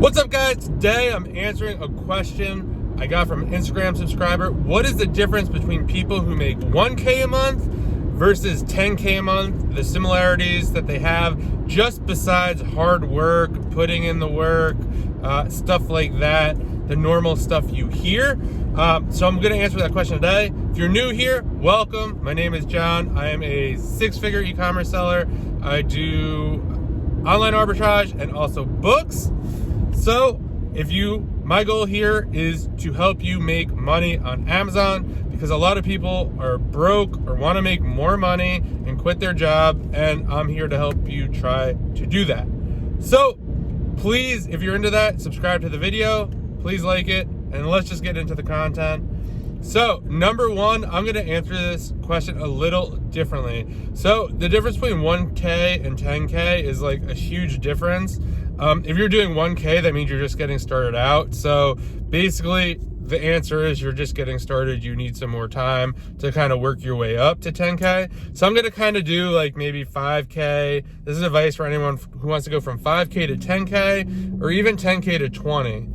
What's up, guys? Today I'm answering a question I got from an Instagram subscriber. What is the difference between people who make 1K a month versus 10K a month? The similarities that they have, just besides hard work, putting in the work, stuff like that, the normal stuff you hear. So I'm going to answer that question today. If you're new here, welcome. My name is John. I am a six-figure e-commerce seller. I do online arbitrage and also books. So my goal here is to help you make money on Amazon, because a lot of people are broke or want to make more money and quit their job, and I'm here to help you try to do that. So please, if you're into that, subscribe to the video, please like it, and let's just get into the content. So number one, I'm going to answer this question a little differently. So the difference between 1K and 10K is like a huge difference. If you're doing 1K, that means you're just getting started out. So basically the answer is you're just getting started. You need some more time to kind of work your way up to 10K. So I'm going to kind of do like maybe 5K. This is advice for anyone who wants to go from 5K to 10K or even 10K to 20.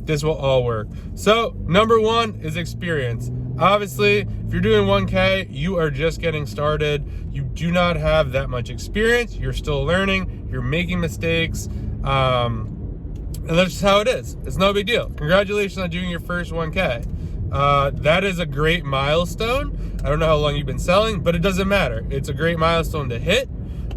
This will all work. So number one is experience. Obviously, if you're doing 1K, you are just getting started. You do not have that much experience. You're still learning. You're making mistakes. And that's just how it is. It's no big deal. Congratulations on doing your first 1K. That is a great milestone. I don't know how long you've been selling, but it doesn't matter. It's a great milestone to hit.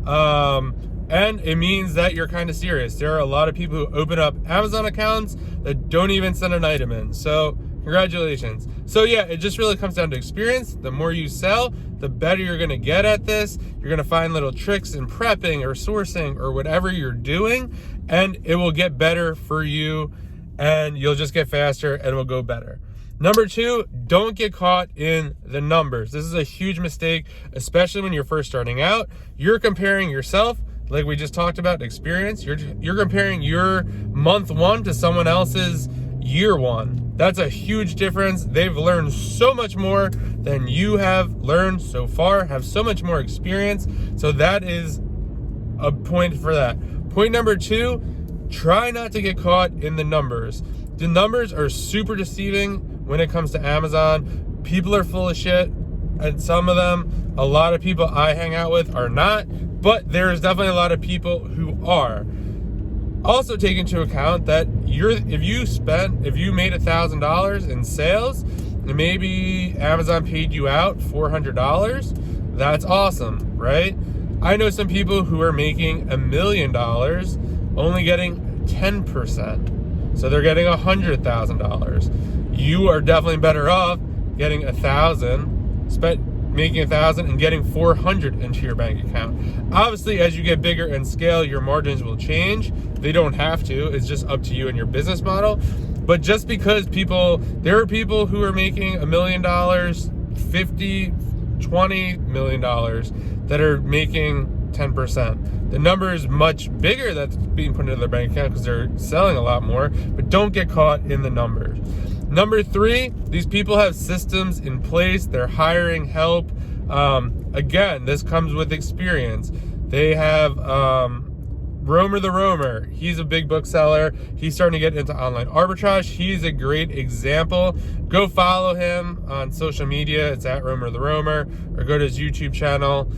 And it means that you're kind of serious. There are a lot of people who open up Amazon accounts that don't even send an item in. So congratulations. So yeah, it just really comes down to experience. The more you sell, the better you're going to get at this. You're going to find little tricks in prepping or sourcing or whatever you're doing, and it will get better for you, and you'll just get faster and it will go better. Number two, don't get caught in the numbers. This is a huge mistake, especially when you're first starting out. You're comparing yourself, like we just talked about, experience. You're comparing your month one to someone else's year one. That's a huge difference. They've learned so much more than you have learned so far, have so much more experience. So that is a point for that. Point number two, try not to get caught in the numbers. The numbers are super deceiving when it comes to Amazon. People are full of shit, and some of them, a lot of people I hang out with are not, but there's definitely a lot of people who are. Also take into account that if you made $1,000 in sales and maybe Amazon paid you out $400, that's awesome, right? I know some people who are making $1 million only getting 10%. So they're getting $100,000. You are definitely better off getting making $1,000 and getting $400 into your bank account. Obviously, as you get bigger and scale, your margins will change. They don't have to. It's just up to you and your business model. But just because there are people who are making $1 million, 50, $20 million that are making 10%. The number is much bigger that's being put into their bank account because they're selling a lot more, but don't get caught in the numbers. Number three, these people have systems in place. They're hiring help. Again, this comes with experience. They have Romer the Romer. He's a big bookseller. He's starting to get into online arbitrage. He's a great example. Go follow him on social media. It's at Romer the Romer, or go to his YouTube channel.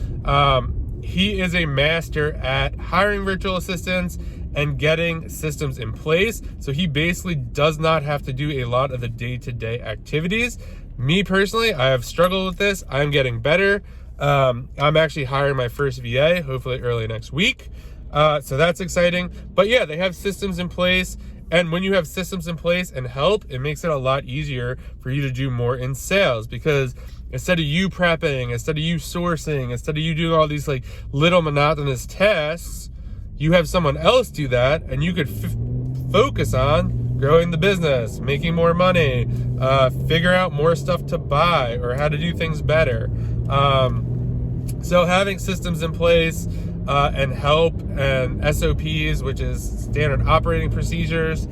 He is a master at hiring virtual assistants and getting systems in place. So he basically does not have to do a lot of the day-to-day activities. Me personally, I have struggled with this. I'm getting better. I'm actually hiring my first VA, hopefully early next week. So that's exciting. But yeah, they have systems in place. And when you have systems in place and help, it makes it a lot easier for you to do more in sales, because instead of you prepping, instead of you sourcing, instead of you doing all these like little monotonous tasks, you have someone else do that, and you could focus on growing the business, making more money, figure out more stuff to buy or how to do things better. So having systems in place and help and SOPs, which is standard operating procedures,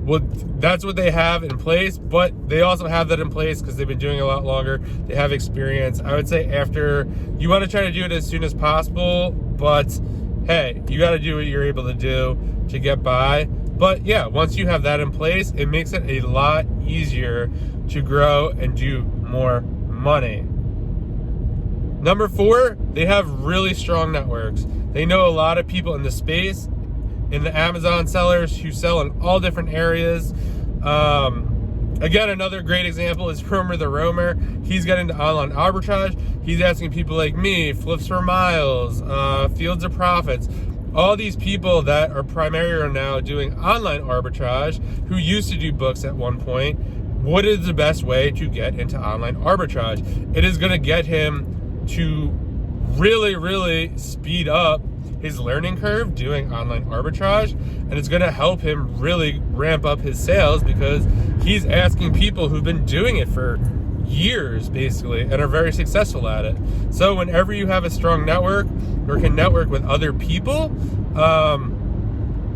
that's what they have in place, but they also have that in place because they've been doing it a lot longer. They have experience. I would say you want to try to do it as soon as possible, but hey, you got to do what you're able to do to get by. But yeah, once you have that in place, it makes it a lot easier to grow and do more money. Number 4, they have really strong networks. They know a lot of people in the space, in the Amazon sellers who sell in all different areas. Again, another great example is Romer the Roamer. He's getting into online arbitrage. He's asking people like me, Flips for Miles, Fields of Profits, all these people that are primarily now doing online arbitrage, who used to do books at one point. What is the best way to get into online arbitrage? It is going to get him to really, really speed up his learning curve doing online arbitrage, and it's going to help him really ramp up his sales because he's asking people who've been doing it for years basically and are very successful at it. So whenever you have a strong network or can network with other people,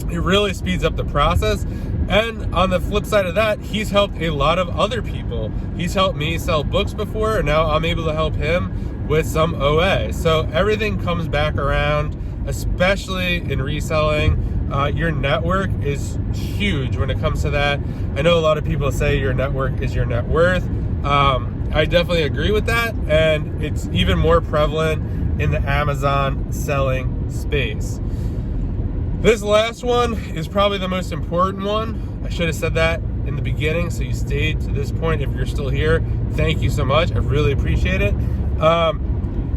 it really speeds up the process. And on the flip side of that, he's helped a lot of other people. He's helped me sell books before, and now I'm able to help him with some OA. So everything comes back around, especially in reselling. Your network is huge when it comes to that. I know a lot of people say your network is your net worth. I definitely agree with that, and it's even more prevalent in the Amazon selling space. This last one is probably the most important one. I should have said that in the beginning, so you stayed to this point. If you're still here, thank you so much. I really appreciate it.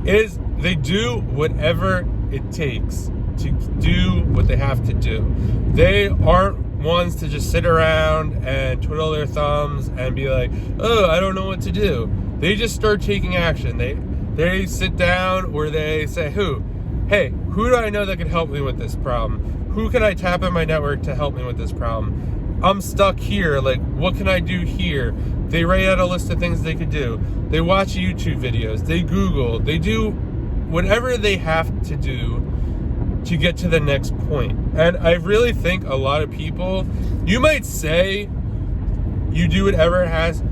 Is they do whatever it takes to do what they have to do. They aren't ones to just sit around and twiddle their thumbs and be like, oh, I don't know what to do. They just start taking action. They sit down, or they say, hey, who do I know that can help me with this problem? Who can I tap in my network to help me with this problem? I'm stuck here. Like, what can I do here? They write out a list of things they could do. They watch YouTube videos. They Google. They do whatever they have to do to get to the next point. And I really think a lot of people, you might say you do whatever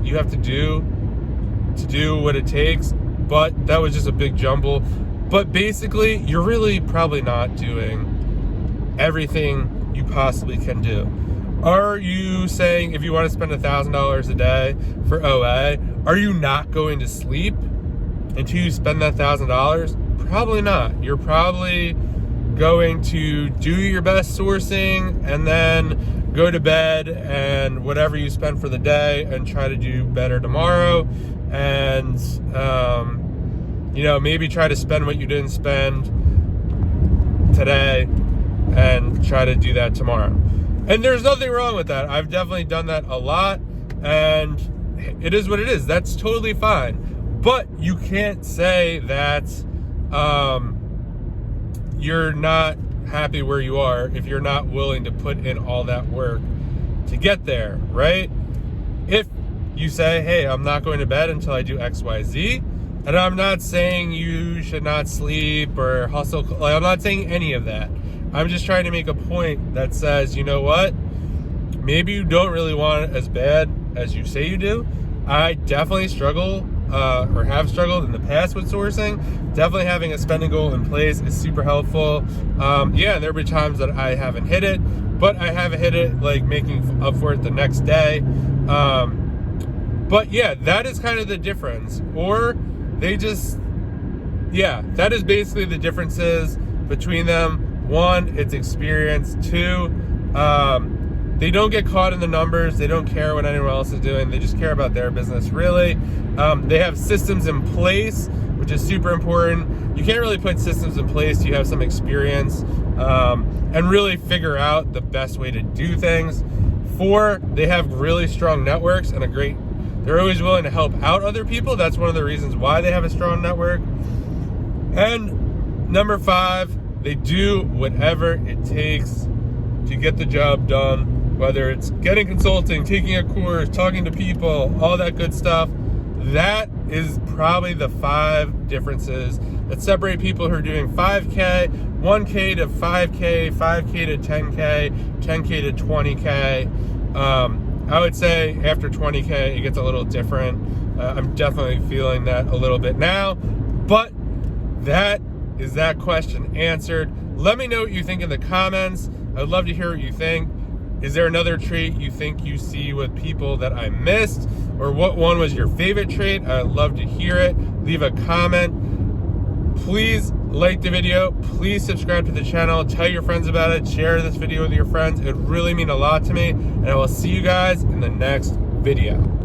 you have to do what it takes, but that was just a big jumble. But basically, you're really probably not doing everything you possibly can do. Are you saying if you want to spend $1,000 a day for OA, are you not going to sleep until you spend that $1,000? Probably not. You're probably going to do your best sourcing and then go to bed and whatever you spend for the day and try to do better tomorrow, and maybe try to spend what you didn't spend today and try to do that tomorrow. And there's nothing wrong with that. I've definitely done that a lot, and it is what it is. That's totally fine. But you can't say that you're not happy where you are if you're not willing to put in all that work to get there, right? If you say, hey, I'm not going to bed until I do X, Y, Z, and I'm not saying you should not sleep or hustle, like, I'm not saying any of that. I'm just trying to make a point that says, you know what? Maybe you don't really want it as bad as you say you do. I definitely struggle or have struggled in the past with sourcing. Definitely having a spending goal in place is super helpful. There'll be times that I haven't hit it, but I haven't hit it like making up for it the next day. But yeah, that is kind of the difference. Or they just, that is basically the differences between them. One, it's experience. Two, they don't get caught in the numbers. They don't care what anyone else is doing. They just care about their business, really. They have systems in place, which is super important. You can't really put systems in place till you have some experience and really figure out the best way to do things. 4, they have really strong networks and they're always willing to help out other people. That's one of the reasons why they have a strong network. And number 5, they do whatever it takes to get the job done, whether it's getting consulting, taking a course, talking to people, all that good stuff. That is probably the 5 differences that separate people who are doing 5K, 1K to 5K, 5K to 10K, 10K to 20K. I would say after 20K, it gets a little different. I'm definitely feeling that a little bit now, but that is that question answered. Let me know what you think in the comments. I'd love to hear what you think. Is there another trait you think you see with people that I missed? Or what one was your favorite trait? I'd love to hear it. Leave a comment. Please like the video. Please subscribe to the channel. Tell your friends about it. Share this video with your friends. It would really mean a lot to me. And I will see you guys in the next video.